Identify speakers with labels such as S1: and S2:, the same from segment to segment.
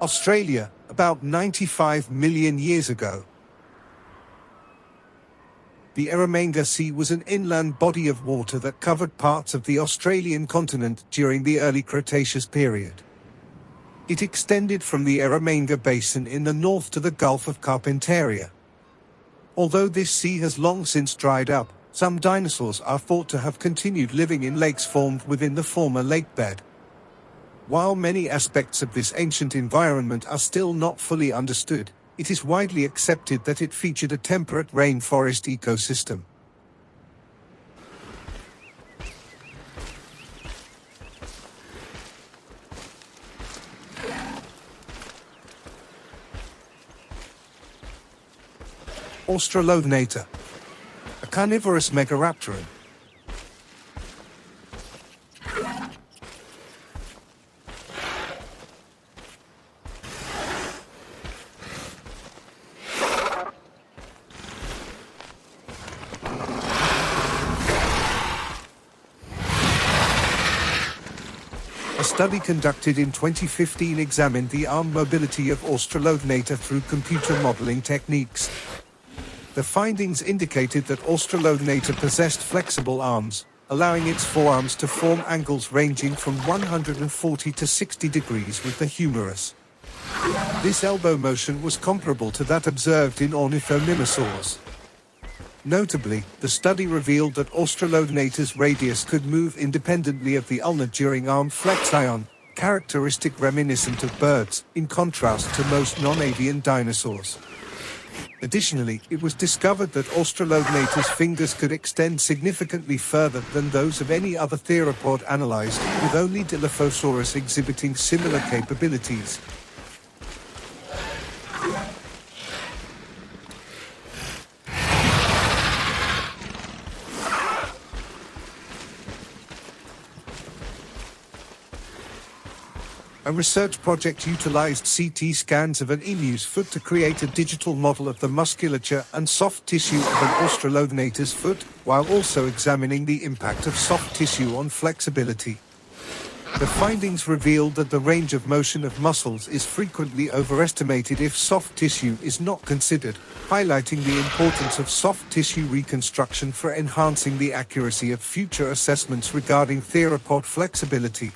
S1: Australia, about 95 million years ago. The Eromanga Sea was an inland body of water that covered parts of the Australian continent during the early Cretaceous period. It extended from the Eromanga Basin in the north to the Gulf of Carpentaria. Although this sea has long since dried up, some dinosaurs are thought to have continued living in lakes formed within the former lake bed. While many aspects of this ancient environment are still not fully understood, it is widely accepted that it featured a temperate rainforest ecosystem. Australovenator, a carnivorous megaraptor. A study conducted in 2015 examined the arm mobility of Australovenator through computer modeling techniques. The findings indicated that Australovenator possessed flexible arms, allowing its forearms to form angles ranging from 140 to 60 degrees with the humerus. This elbow motion was comparable to that observed in ornithomimosaurs. Notably, the study revealed that Australovenator's radius could move independently of the ulna during arm flexion, characteristic reminiscent of birds, in contrast to most non-avian dinosaurs. Additionally, it was discovered that Australovenator's fingers could extend significantly further than those of any other theropod analyzed, with only Dilophosaurus exhibiting similar capabilities. A research project utilized CT scans of an emu's foot to create a digital model of the musculature and soft tissue of an Australovenator's foot, while also examining the impact of soft tissue on flexibility. The findings revealed that the range of motion of muscles is frequently overestimated if soft tissue is not considered, highlighting the importance of soft tissue reconstruction for enhancing the accuracy of future assessments regarding theropod flexibility.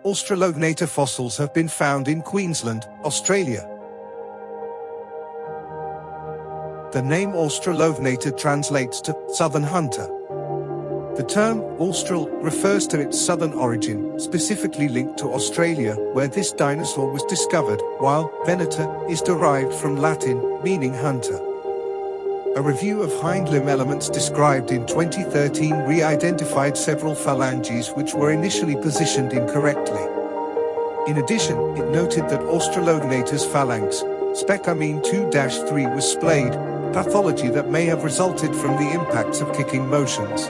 S1: Australovenator fossils have been found in Queensland, Australia. The name Australovenator translates to southern hunter. The term Austral refers to its southern origin, specifically linked to Australia, where this dinosaur was discovered, while venator is derived from Latin, meaning hunter. A review of hind limb elements described in 2013 re-identified several phalanges which were initially positioned incorrectly. In addition, it noted that Australovenator's phalanx, Specamine 2-3 was splayed, pathology that may have resulted from the impacts of kicking motions.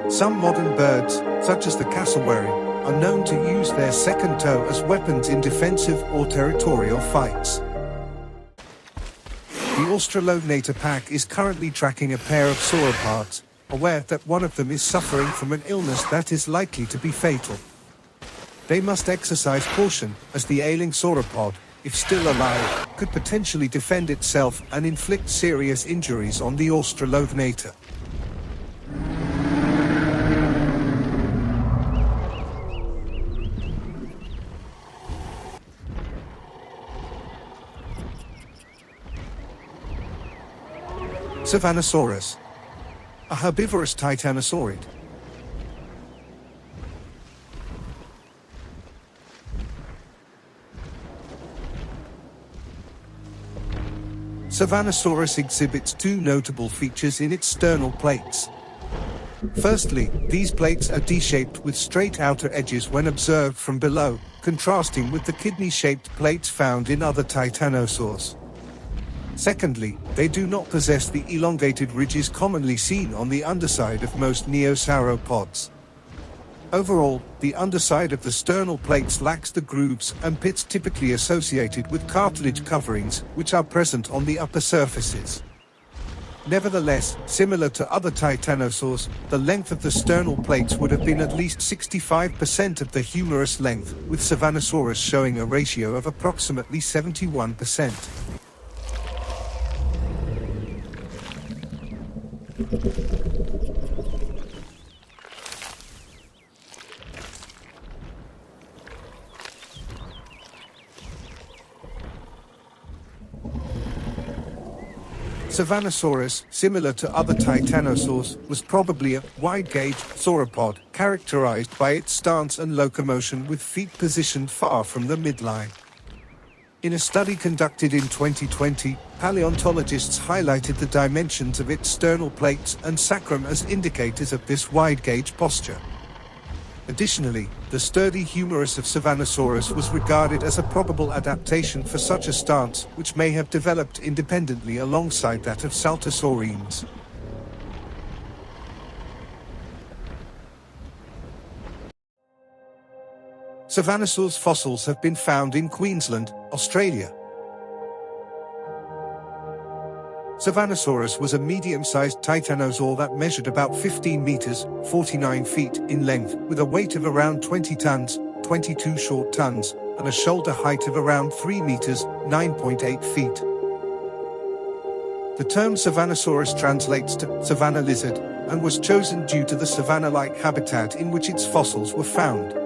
S1: Some modern birds, such as the cassowary, are known to use their second toe as weapons in defensive or territorial fights. The Australovenator pack is currently tracking a pair of sauropods, aware that one of them is suffering from an illness that is likely to be fatal. They must exercise caution, as the ailing sauropod, if still alive, could potentially defend itself and inflict serious injuries on the Australovenator. Savannasaurus, a herbivorous titanosaurid. Savannasaurus exhibits two notable features in its sternal plates. Firstly, these plates are D-shaped with straight outer edges when observed from below, contrasting with the kidney-shaped plates found in other titanosaurs. Secondly, they do not possess the elongated ridges commonly seen on the underside of most neosauropods. Overall, the underside of the sternal plates lacks the grooves and pits typically associated with cartilage coverings, which are present on the upper surfaces. Nevertheless, similar to other titanosaurs, the length of the sternal plates would have been at least 65% of the humerus length, with Savannasaurus showing a ratio of approximately 71%. Savannasaurus, similar to other titanosaurs, was probably a wide-gauge sauropod, characterized by its stance and locomotion with feet positioned far from the midline. In a study conducted in 2020, paleontologists highlighted the dimensions of its sternal plates and sacrum as indicators of this wide-gauge posture. Additionally, the sturdy humerus of Savannasaurus was regarded as a probable adaptation for such a stance, which may have developed independently alongside that of saltosaurines. Savannasaurus fossils have been found in Queensland, Australia. Savannasaurus was a medium-sized titanosaur that measured about 15 meters, 49 feet, in length, with a weight of around 20 tons, 22 short tons, and a shoulder height of around 3 meters, 9.8 feet. The term Savannasaurus translates to savanna lizard, and was chosen due to the savanna-like habitat in which its fossils were found.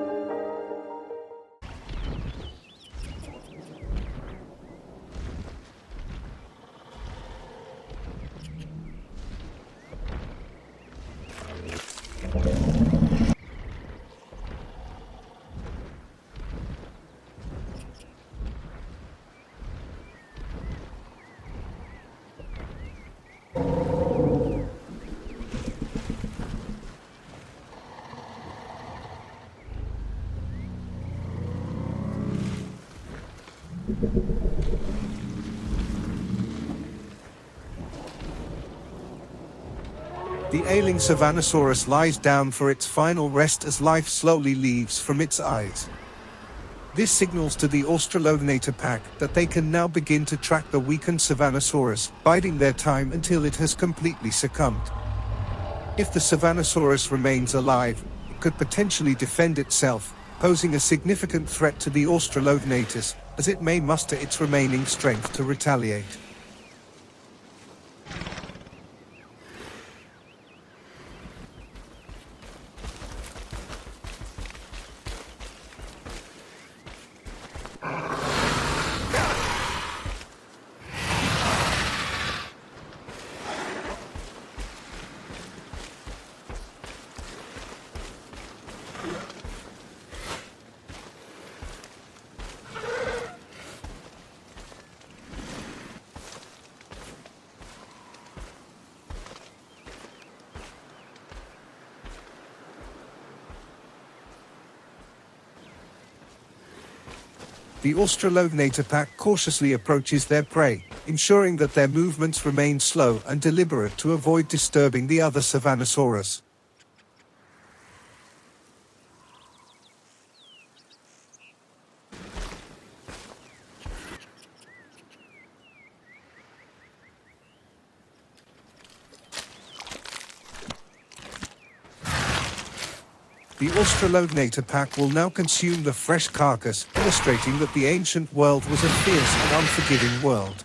S1: The ailing Savannasaurus lies down for its final rest as life slowly leaves from its eyes. This signals to the Australovenator pack that they can now begin to track the weakened Savannasaurus, biding their time until it has completely succumbed. If the Savannasaurus remains alive, it could potentially defend itself, posing a significant threat to the Australovenators, as it may muster its remaining strength to retaliate. The Australovenator pack cautiously approaches their prey, ensuring that their movements remain slow and deliberate to avoid disturbing the other Savannasaurus. The Australovenator pack will now consume the fresh carcass, illustrating that the ancient world was a fierce and unforgiving world.